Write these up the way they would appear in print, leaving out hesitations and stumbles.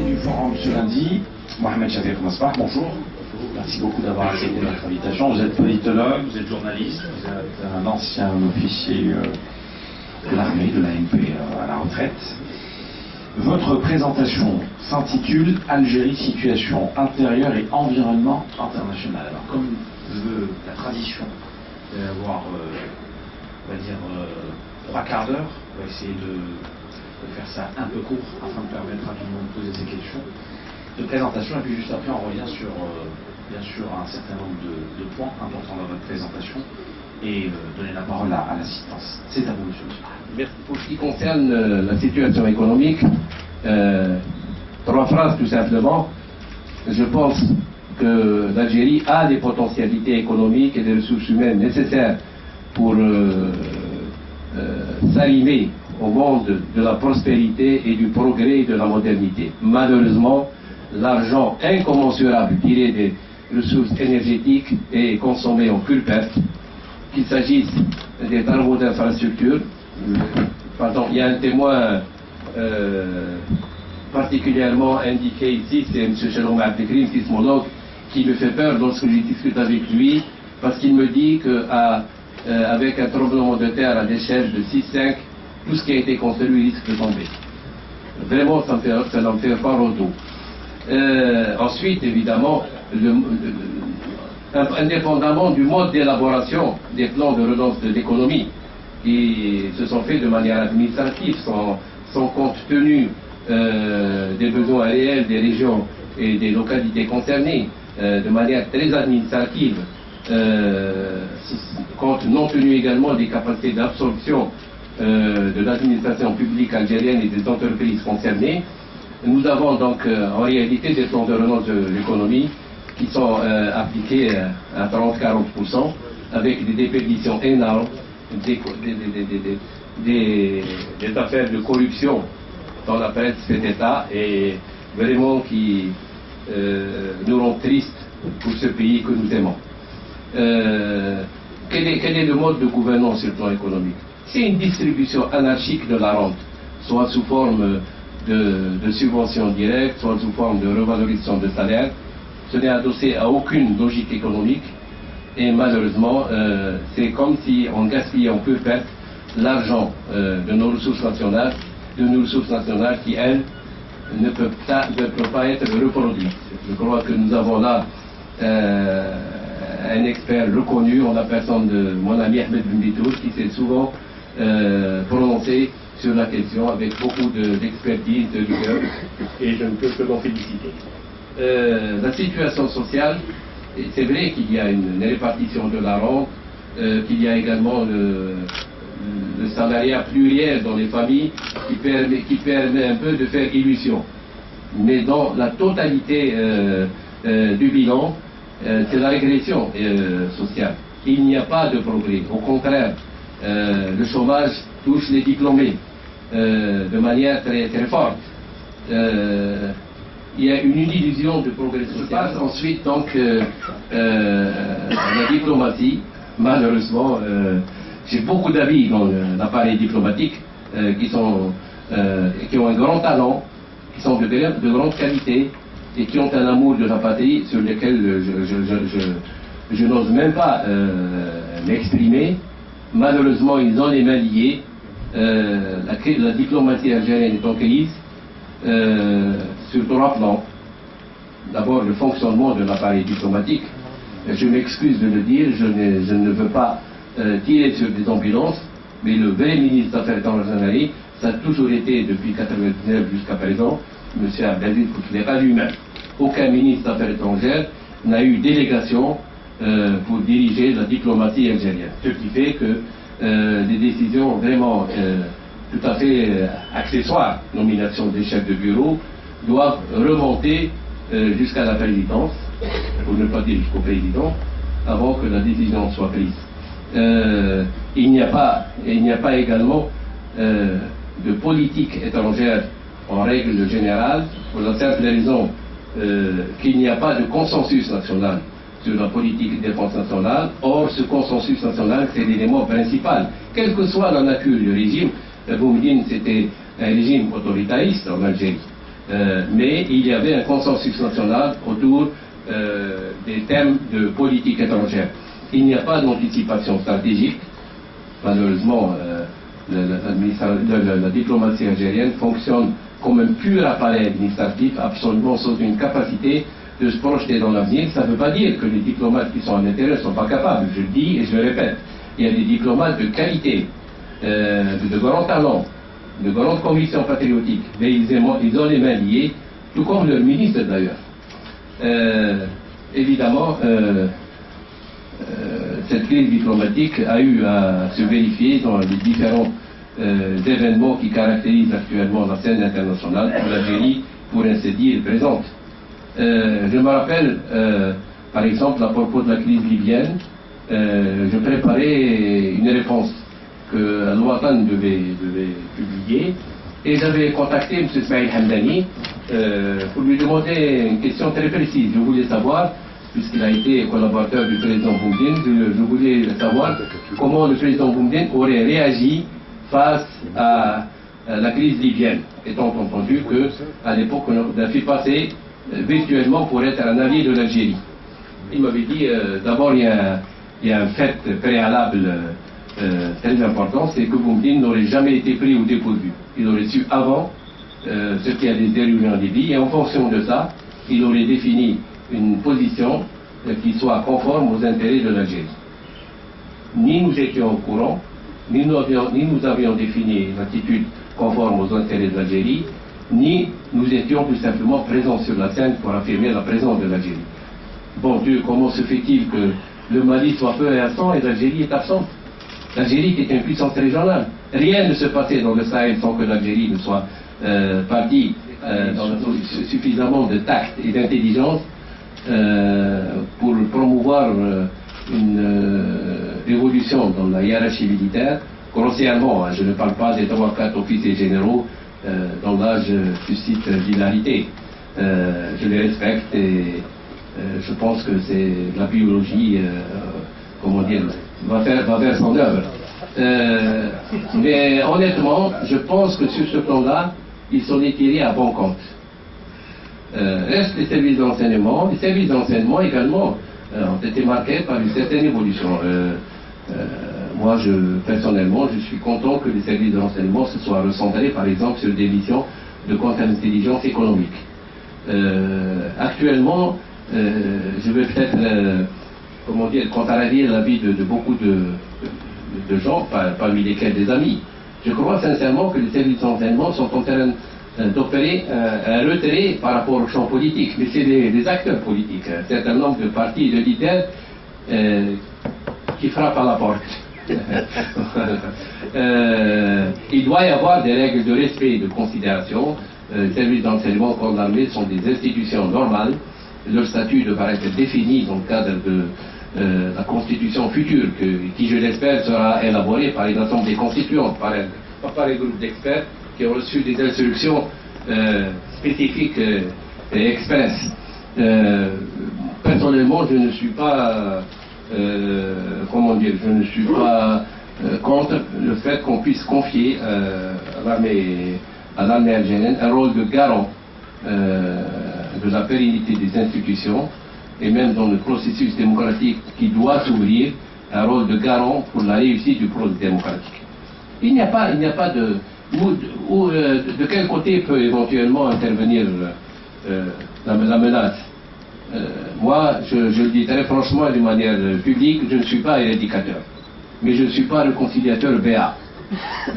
du forum ce lundi, Mohamed Chafik Masbah, bonjour. Merci beaucoup d'avoir accepté notre invitation. Vous êtes politologue, vous êtes journaliste, vous êtes un ancien officier de l'armée, de l'ANP à la retraite. Votre présentation s'intitule Algérie, situation intérieure et environnement international. Alors comme la tradition d'avoir, on va dire, 3 quarts d'heure, on va essayer de faire ça un peu court afin de permettre à tout le monde de poser ses questions de présentation, et puis juste après on revient sur bien sûr un certain nombre de points importants dans votre présentation et donner la parole à l'assistance. C'est à vous, monsieur. Merci. Pour ce qui concerne la situation économique, 3 phrases tout simplement. Je pense que l'Algérie a des potentialités économiques et des ressources humaines nécessaires pour s'arrimer au monde de la prospérité et du progrès et de la modernité. Malheureusement, l'argent incommensurable tiré des ressources énergétiques est consommé en pure perte, qu'il s'agisse des travaux d'infrastructure. Pardon, il y a un témoin particulièrement indiqué ici, c'est M. Shalom Abdelkrim, sismologue, qui me fait peur lorsque je discute avec lui, parce qu'il me dit qu'avec un tremblement de terre à l'échelle de 6,5, tout ce qui a été construit risque de tomber. Vraiment, ça n'en fait pas au dos. Ensuite, évidemment, indépendamment du mode d'élaboration des plans de relance de l'économie, qui se sont faits de manière administrative, sans compte tenu des besoins réels des régions et des localités concernées, de manière très administrative, compte non tenu également des capacités d'absorption de l'administration publique algérienne et des entreprises concernées. Nous avons donc en réalité des plans de relance de l'économie qui sont appliqués à 30-40%, avec des déperditions énormes, des affaires de corruption dans la presse cet État, et vraiment qui nous rend tristes pour ce pays que nous aimons. Quel est le mode de gouvernance sur le plan économique? C'est une distribution anarchique de la rente, soit sous forme de subventions directes, soit sous forme de revalorisation de salaire. Ce n'est adossé à aucune logique économique, et malheureusement, c'est comme si on gaspillait en peu perte l'argent de nos ressources nationales, qui, elles, ne peuvent pas être reproduites. Je crois que nous avons là un expert reconnu en la personne de mon ami Ahmed Benbitour, qui s'est souvent prononcé sur la question avec beaucoup d'expertise, de rigueur, et je ne peux que l'en féliciter. La situation sociale, c'est vrai qu'il y a une répartition de la rente, qu'il y a également le salariat pluriel dans les familles qui permet un peu de faire illusion. Mais dans la totalité du bilan, c'est la régression sociale. Il n'y a pas de progrès. Au contraire, le chômage touche les diplômés de manière très, très forte. Il y a une illusion de progrès social. Ensuite, donc, la diplomatie, malheureusement, j'ai beaucoup d'avis dans l'appareil diplomatique qui ont un grand talent, qui sont de grande qualité et qui ont un amour de la patrie sur lequel je n'ose même pas m'exprimer. Malheureusement, ils ont les mains liées. La diplomatie algérienne est en crise sur 3 plans. D'abord, le fonctionnement de l'appareil diplomatique. Je m'excuse de le dire, je ne veux pas tirer sur des ambulances, mais le vrai ministre des Affaires étrangères, ça a toujours été, depuis 1999 jusqu'à présent, M. Abdelaziz Bouteflika lui-même. Aucun ministre des Affaires étrangères n'a eu délégation pour diriger la diplomatie algérienne. Ce qui fait que des décisions vraiment tout à fait accessoires, nomination des chefs de bureau, doivent remonter jusqu'à la présidence, pour ne pas dire jusqu'au président, avant que la décision soit prise. Il n'y a pas également de politique étrangère en règle générale, pour la simple raison qu'il n'y a pas de consensus national sur la politique de défense nationale. Or, ce consensus national, c'est l'élément principal. Quelle que soit la nature du régime, Boumediene, c'était un régime autoritariste en Algérie. mais il y avait un consensus national autour des thèmes de politique étrangère. Il n'y a pas d'anticipation stratégique. Malheureusement, la diplomatie algérienne fonctionne comme un pur appareil administratif, absolument sans une capacité de se projeter dans l'avenir. Ça ne veut pas dire que les diplomates qui sont à l'intérieur ne sont pas capables. Je le dis et je le répète. Il y a des diplomates de qualité, de grands talents, de grandes convictions patriotiques, mais ils ont les mains liées, tout comme leur ministre d'ailleurs. Évidemment, cette crise diplomatique a eu à se vérifier dans les différents événements qui caractérisent actuellement la scène internationale où l'Algérie, pour ainsi dire, est présente. Je me rappelle, par exemple, à propos de la crise libyenne, je préparais une réponse que Al-Watan devait publier, et j'avais contacté M. Smaïl Hamdani pour lui demander une question très précise. Je voulais savoir, puisqu'il a été collaborateur du président Boumediene, je voulais savoir comment le président Boumediene aurait réagi face à la crise libyenne, étant entendu qu'à l'époque, on a fait passer virtuellement pour être un allié de l'Algérie. Il m'avait dit, d'abord, il y a un fait préalable très important, c'est que Boumediene n'aurait jamais été pris au dépourvu. Il aurait su avant ce qui allait se dérouler en Libye, et en fonction de ça, il aurait défini une position qui soit conforme aux intérêts de l'Algérie. Ni nous étions au courant, ni nous avions défini une attitude conforme aux intérêts de l'Algérie, ni nous étions tout simplement présents sur la scène pour affirmer la présence de l'Algérie. Bon Dieu, comment se fait-il que le Mali soit peu et absent et l'Algérie est absente? L'Algérie était une puissance régionale. Rien ne se passait dans le Sahel sans que l'Algérie ne soit partie dans suffisamment de tact et d'intelligence pour promouvoir une évolution dans la hiérarchie militaire. Grossièrement, je ne parle pas des 3 ou 4 officiers généraux dont là je suscite l'hilarité. Je les respecte et je pense que c'est la biologie, comment dire, va faire son œuvre. Mais honnêtement, je pense que sur ce plan-là, ils sont tirés à bon compte. Restent les services d'enseignement. Les services d'enseignement également ont été marqués par une certaine évolution. Moi, personnellement, je suis content que les services de renseignement se soient recentrés, par exemple, sur des missions de contre-intelligence économique. Actuellement, je vais peut-être, comment dire, contrarier l'avis de beaucoup de gens, parmi lesquels des amis. Je crois sincèrement que les services de renseignement sont en train d'opérer un retrait par rapport au champ politique. Mais c'est des acteurs politiques, un certain nombre de partis et de leaders qui frappent à la porte. Il doit y avoir des règles de respect et de considération. Les services d'enseignement comme l'armée sont des institutions normales. Leur statut devra être défini dans le cadre de la constitution future, qui, je l'espère, sera élaborée par une assemblée constituante, pas par un groupe d'experts qui ont reçu des instructions spécifiques et express. Personnellement, je ne suis pas, je ne suis pas contre le fait qu'on puisse confier à l'armée algérienne un rôle de garant de la pérennité des institutions, et même dans le processus démocratique qui doit s'ouvrir, un rôle de garant pour la réussite du processus démocratique. Il n'y a pas de quel côté peut éventuellement intervenir la menace. Moi, je le dis très franchement et de manière publique, je ne suis pas éradicateur, mais je ne suis pas le conciliateur BA.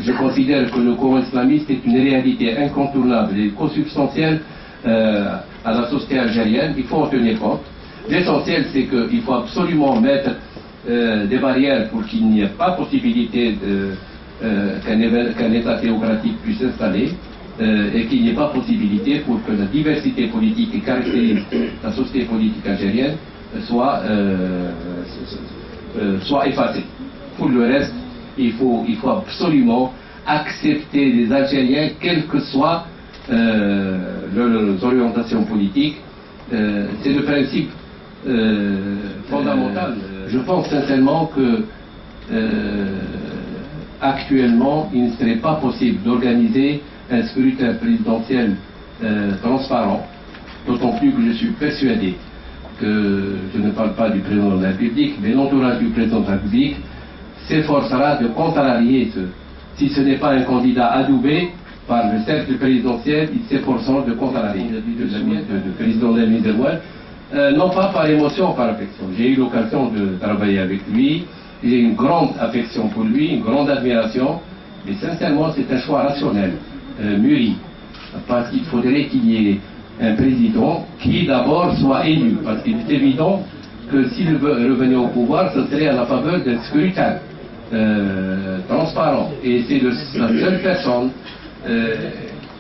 Je considère que le Coran islamiste est une réalité incontournable et consubstantielle à la société algérienne. Il faut en tenir compte. L'essentiel, c'est qu'il faut absolument mettre des barrières pour qu'il n'y ait pas possibilité qu'un État théocratique puisse s'installer et qu'il n'y ait pas possibilité pour que la diversité politique qui caractérise la société politique algérienne soit effacée. Pour le reste, il faut absolument accepter les Algériens, quelles que soient leurs orientations politiques. C'est le principe fondamental. Je pense sincèrement que actuellement, il ne serait pas possible d'organiser un scrutin présidentiel transparent, d'autant plus que je suis persuadé que je ne parle pas du président de la République, mais l'entourage du président de la République s'efforcera de contrarier si ce n'est pas un candidat adoubé par le cercle présidentiel, il s'efforcera de contrarier le président de la non pas par émotion, par affection. J'ai eu l'occasion de travailler avec lui, j'ai une grande affection pour lui, une grande admiration, mais sincèrement c'est un choix rationnel, mûri, parce qu'il faudrait qu'il y ait un président qui d'abord soit élu, parce qu'il est évident que s'il veut revenir au pouvoir, ce serait à la faveur d'un scrutin transparent. Et c'est la seule personne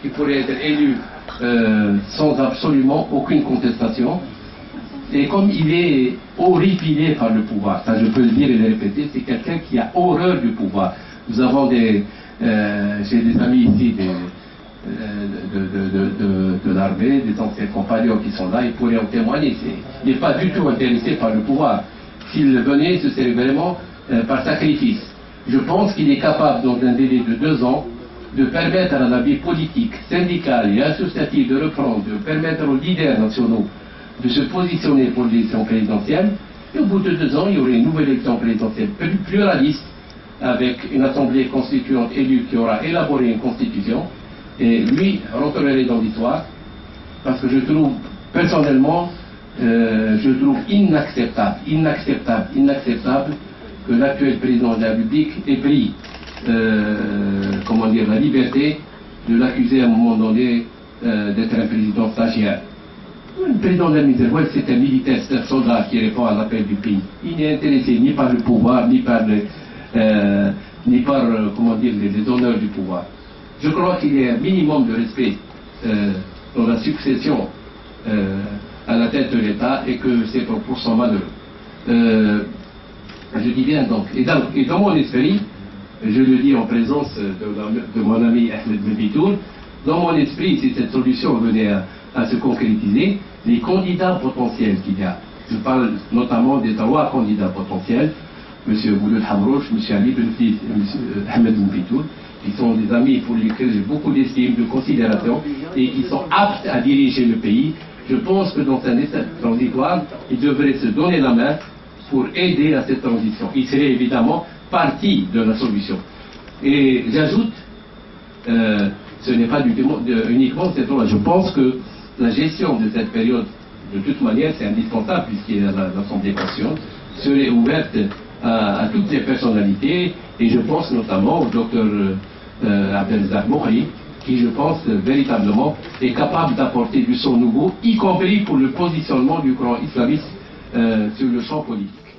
qui pourrait être élue sans absolument aucune contestation. Et comme il est horripilé par le pouvoir, ça je peux le dire et le répéter, c'est quelqu'un qui a horreur du pouvoir. Nous avons j'ai des amis ici de l'armée, des anciens compagnons qui sont là, ils pourraient en témoigner. Il n'est pas du tout intéressé par le pouvoir. S'il venait, ce serait vraiment par sacrifice. Je pense qu'il est capable, dans un délai de 2 ans, de permettre à la vie politique, syndicale et associative de reprendre, de permettre aux leaders nationaux de se positionner pour l'élection présidentielle. Et au bout de 2 ans, il y aurait une nouvelle élection présidentielle plus pluraliste, avec une assemblée constituante élue qui aura élaboré une constitution. Et lui rentrerait dans l'histoire, parce que je trouve, personnellement, je trouve inacceptable que l'actuel président de la République ait pris, la liberté de l'accuser à un moment donné d'être un président stagiaire. Le président de la Miséricorde, c'est un militaire, c'est un soldat qui répond à l'appel du pays. Il n'est intéressé ni par le pouvoir, ni par les honneurs du pouvoir. Je crois qu'il y a un minimum de respect dans la succession à la tête de l'État et que c'est pour son malheur. Je dis bien donc. Et dans mon esprit, je le dis en présence de mon ami Ahmed Bitoul, dans mon esprit, si cette solution venait à se concrétiser, les candidats potentiels qu'il y a, je parle notamment des 3 candidats potentiels, M. Bouloud Hamrouch, M. Ali Benfis et M. Ahmed Bitoul, qui sont des amis pour lesquels j'ai beaucoup d'estime, de considération, et qui sont aptes à diriger le pays. Je pense que dans un état transitoire, ils devraient se donner la main pour aider à cette transition. Ils seraient évidemment partie de la solution. Et j'ajoute, ce n'est pas uniquement cette loi. Je pense que la gestion de cette période, de toute manière, c'est indispensable, puisqu'il y a l'Assemblée constituante, serait ouverte à toutes les personnalités, et je pense notamment au docteur Abdelzak Moukhi, qui, je pense, véritablement est capable d'apporter du son nouveau, y compris pour le positionnement du courant islamiste sur le champ politique.